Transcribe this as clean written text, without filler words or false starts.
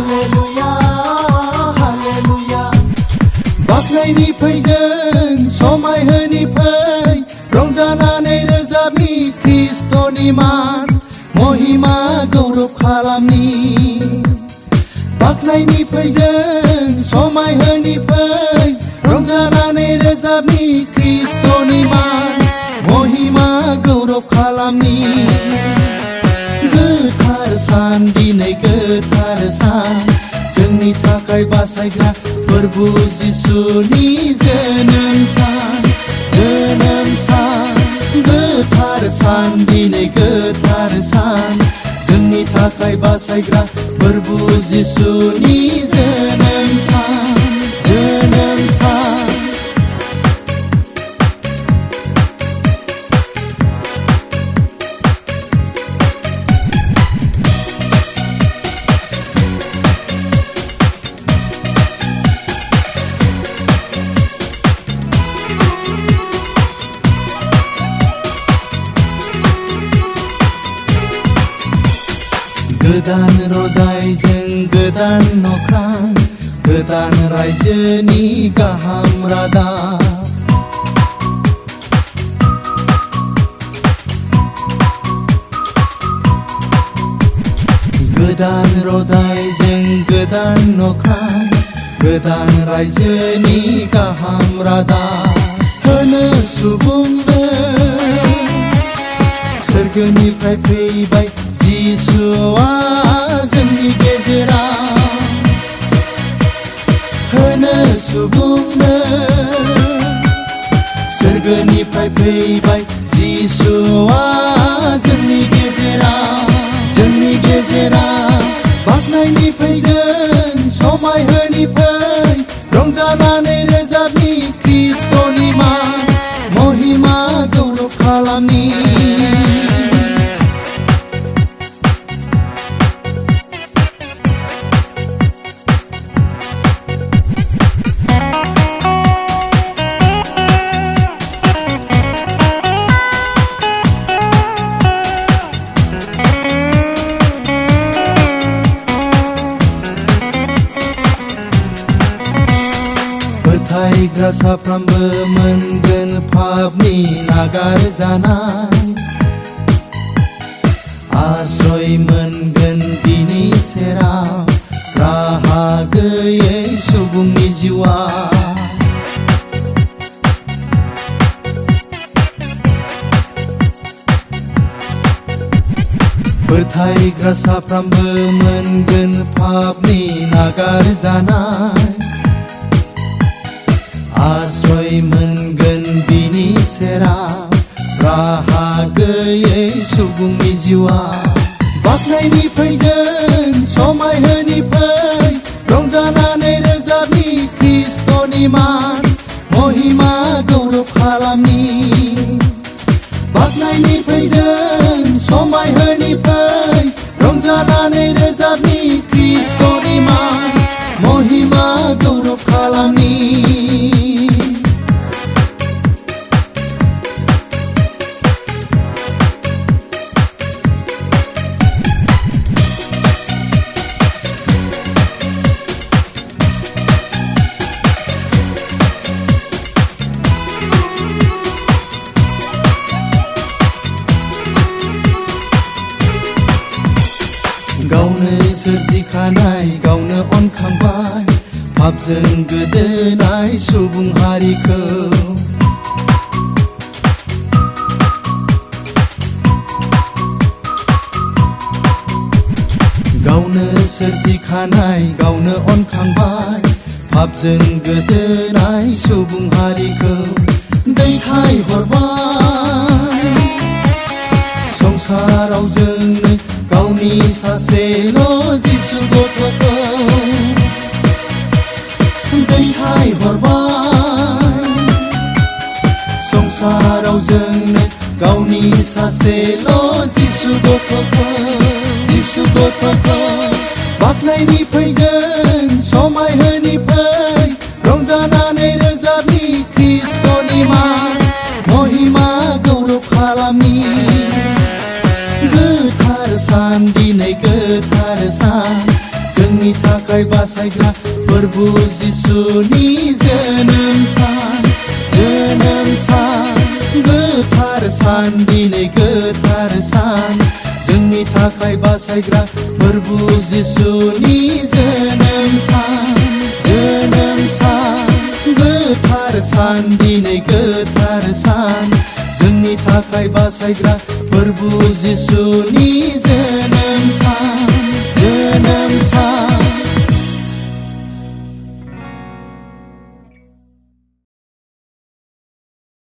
hallelujah hallelujah बाख्नायनि फैजों समायहोनि फै रंजानानै रोजाबनि ख्रिस्टनि मान महिमा गौरब खालामनि बाख्नायनि फैजों समायहोनि फै रंजानानै रोजाबनि ख्रिस्टनि मान महिमा गौरब खालामनि गोथार सान दिनै गोथार सान जोंनि थाखाय बासायग्रा प्रभु जिसुनि जोनोम सान गोथार सान दिनै गोथार सान जोंनि थाखाय बासायग्रा प्रभु जिसुनि जोनोम सान गोदान रदायजों गोदान नख्रां गोदान रायजोनि गाहाम रादाब गोदान रदायजों गोदान नख्रां गोदान रायजोनि गाहाम रादाब होनो सुबुंनो सोरगोनिफ्राय फैबाय जिसुआ जोंनि गेजेराव होनो सुबुंनो सोरगोनिफ्राय फैबाय जिसुआ जोंनि गेजेराव बाख्नायनि फैजों समायहोनि फै रंजानानै रोजाबनि ख्रिस्टनि मान महिमा गौरब खालामनि फोथायग्रा साफ्रोमबो मोनगोन पापनि नागारजानाय आश्रय मोनगोन बिनि सेराव राहा गैयै सुबुंनि जिउआ फोथायग्रा साफ्रोमबो मोनगोन पापनि नागारजानाय आश्रय मोनगोन बिनि सेराव राहा गैयै सुबुंनि जिउआ बाख्नायनि फैजों समायहोनि फै रंजानानै रोजाबनि ख्रिस्टनि मान महिमा गौरब खालामनि बाख्नायनि फैजों समायहोनि फै रंजानानै रोजाबनि ख्रिस्टनि मान महिमा गौरब खालामनि गावनो सोरजिखानाय गावनो अनखांबाय पापजों गोदोनाय सुबुं हारिखौ गावनो सोरजिखानाय गावनो अनखांबाय पापजों गोदोनाय सुबुं हारिखौ दैथायहरबाय संसाराव जोंनो गावनि सासेल' जिसु गथ'खौ दैथायहरबाय संसाराव जोंनो गावनि सासेल' जिसु गथ'खौ बाख्नायनि फैजों समायहोनि फै रंजानानै रोजाबनि ख्रिस्टनि मान महिमा गौरब खालामनि गोथार सान दिनै गोथार सान जोंनि थाखाय बासायग्रा फोरबु जिसुनि जोनोम सान गोथार सान दिनै गोथार सान जोंनि थाखाय बासायग्रा फोरबु जिसुनि जोनोम सान गोथार सान दिनै गोथार सान जोंनि थाखाय बासायग्रा फोरबु जिसुनि जोनोम सान